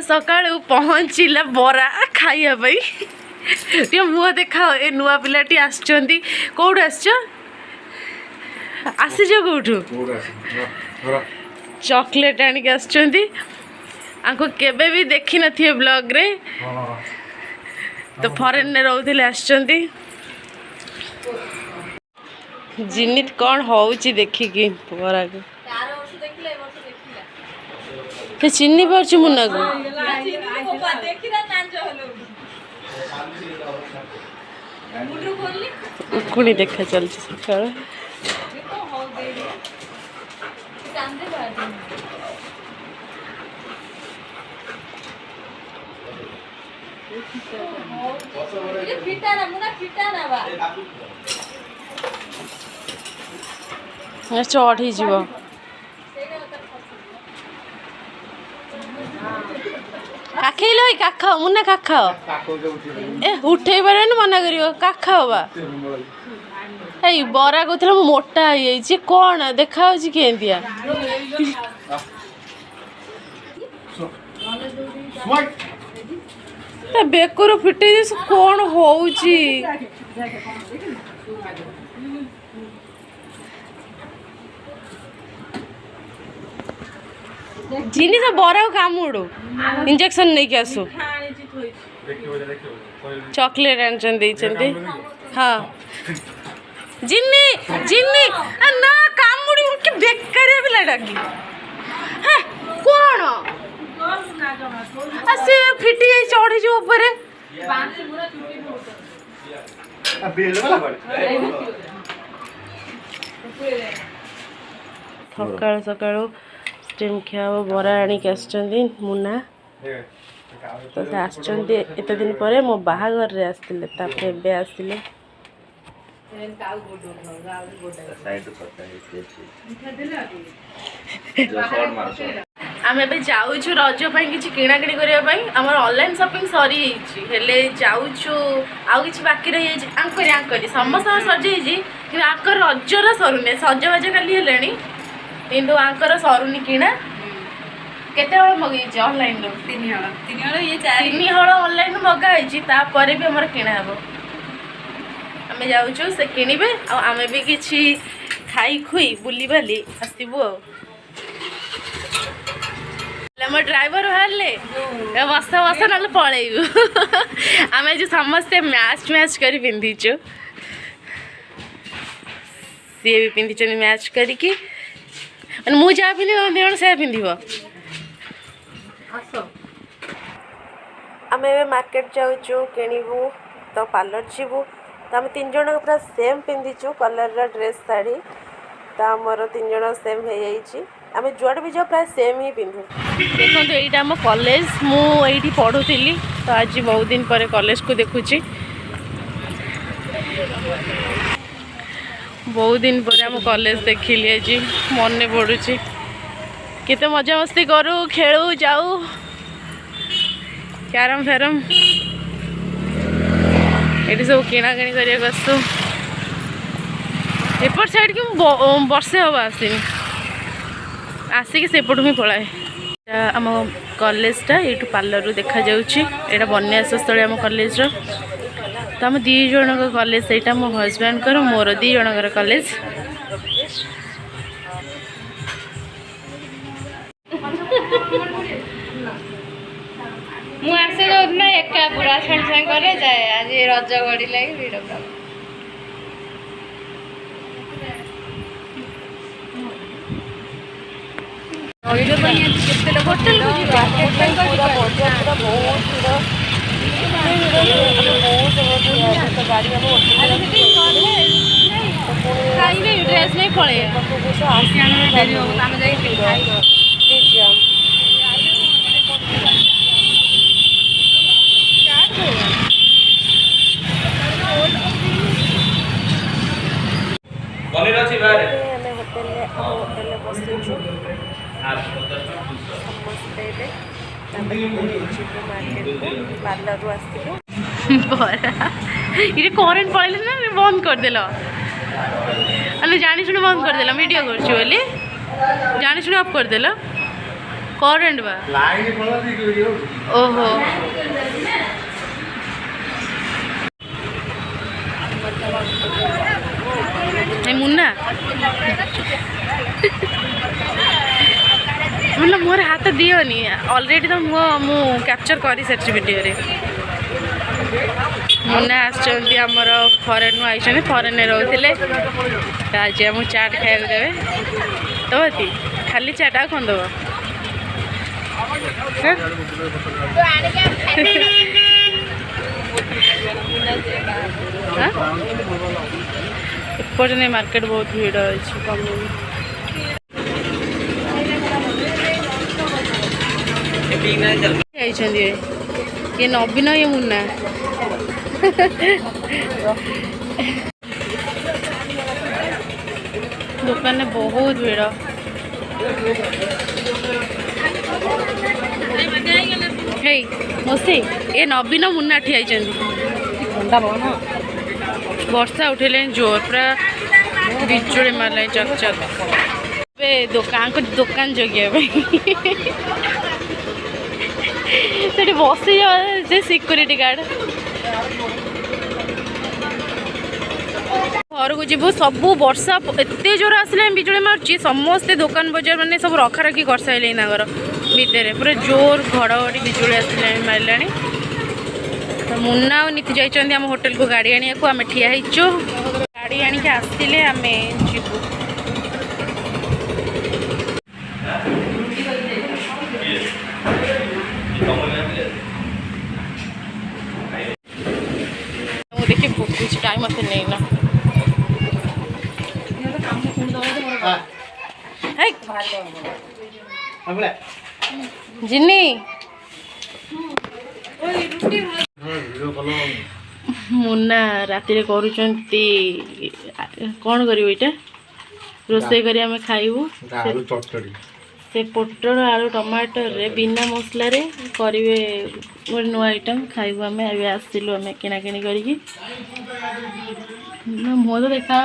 सकाळू पहुँचला बरा खाइबा टे मुह देखा ए नुआ पिलाटी आसचंदी कोउठ आसीज कोउठू चॉकलेट आनिक आसचंदी आंको केबे भी देखी नथिए ब्लॉग रे तो फॉरेन ने रहउथिले आसचंदी जिनित कौन होउची देखी की बरा के ते चिन्नी परछु मुन्ना को उकुणी देखा चलछि सकाळ चढ़ी जीव काखेल काख मुन्ना काख ए उठे पारे मना कर काख बा ए बरा कहला मोटा हो कौन देखा केंतिया बेकर फिटे कौन होउची जिनिस बरा कामुड़ू इंजेक्शन नहीं कि आसु चॉकलेट आनचंदी हाँ जिन्नी जिन्नी ना कामुड़ी के बेकार पिलाटा कि कौन से फिटी चढ़ी जो ऊपर सकाल सकाल स्टीम खिया बरा आणिक मुना तो से आसचंदी एत दिन पर मो बाहागर रे आसतिले तापर एबे आसतिले आम ए जाऊँ रज कि किणाकिणी करने आम ऑनलाइन शॉपिंग सरी हेले जाऊँ आउ कि बाकी रही आंकरी आंकरी समस्त सजी कि आंकर रजर सरुनी सजबाज खाली हेले किंतु आंकर सरुनी किणा केते हळ मगई ऑनलाइन रो तीन हळ ऑनलाइन मगाई तापर भी हमर किणा हेबो आमे जाऊँ से किणवे आमे भी किछि खाई खुई बुली बाली आसबू आम ड्राइवर बाहर बस बस ना पलैबू आम जो समस्ते मैच मैच कर पिंधिचु सी भी पिंधि मैच करके मु जहाँ पिंधि दिज से पिंध आम मार्केट जाऊँ किणवु तो पार्लर जीवु तो आम तीन जन पूरा सेम पिंधिचु कलर ड्रेस शाढ़ी तो आमर तीन जन सेम हो जाइए आम जुआड़ भी जाओ प्राय सेम ही पिंधु देखो यहाँ आम कॉलेज मुझे पढ़ुली तो आज बहुत दिन पर कॉलेज को देखुची बहुत दिन पर आम कॉलेज देखिली आज मन पड़ुची केते मजा मस्ती करूँ खेलू जाऊ क्यारम फेरम ये सब किणाकिणी करने आसू एपट साइड कि वर्षे हम आसनी आसिक सेपटू ही पलाए आम कॉलेजटा ये पार्लर रू देखा जाऊँगी बन्यासस्थल आम कॉलेज तो आम दी जन कॉलेज यहाँ मो हजबैंड कर मोर दी जन कॉलेज मुझे ना एका पूरा साइड साइड करे जाए आज रज गड़ी लगे भिड़ खाइबे ड्रेस नहीं पड़े होटेल बसुचु समस्ते पार्लर आसलु ये करेन्ट पड़े ना बंद करदेल जानी शुणी बंद करदेल वीडियो कर जानी शुणी अफ करदेल करेंट बा ओहो मुन्ना मुन्ना मोर हाथ दियोनी ऑलरेडी तो मु कैप्चर कर सारी वीडियो रे मुन्ना आमर फरेन आई फरेन रोते आज आम चाट खाया देवे दबती खाली चाट आ कौन दब एपटे मार्केट बहुत भीड़ अच्छी कम ये नवीन ये मुन्ना दुकान में बहुत भीड़ हे मोसे ये नवीन मुन्ना ठिया वर्षा उठेले जोर पूरा बिजुड़ी मारे चक चक दुकान जगिया बसी सिक्यूरीटी गार्ड घर को जीव सब वर्षा एत जोर आसले बिजुड़ी मार्ची समस्ते दुकान बजार मैंने सब रखा रखी कर सारे घर भितर पूरा जोर घड़घड़ी बिजुड़ी आसले मारा मुन्ना और नीति जाइए आम होटेल को गाड़ी आने को आम ठिया गाड़ी आनिक आसते आम जीवु देखिए भूकुच टाइम मत नहीं ना जिन्नी मुन्ना राति करुचंती कौन करियो इटा रोसे करी हमें खाइबू से पोटल आलू टमाटर रे बिना मसला रे करिवे गोटे नुआ आइटम खाइबू आम आसलु आम किणाकिणी करी मुह तो देखा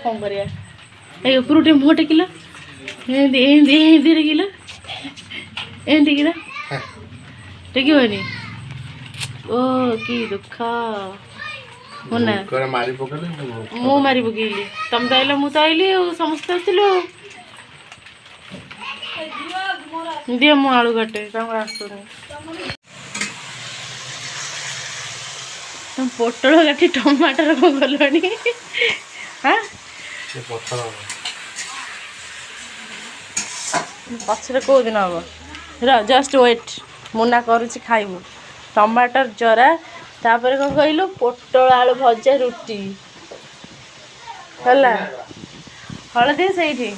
कौन कर ऊपर उठे मुह टेकिल टेकिल एमती टेकनी ओ कि दुख मुन्ना मु मारी पकईली तुम तो आइल मु तो आइली समस्त आसलु दिए मु आलू काटे तुम पोटल काटी टमाटर कौन गलनी हाँ पचर कौ दिन हम जस्ट वेट मुन्ना करुच्ची खाइबू टमाटर जरा तापर कौन कहलु पोटल आलू भजा रुटी है हलदी से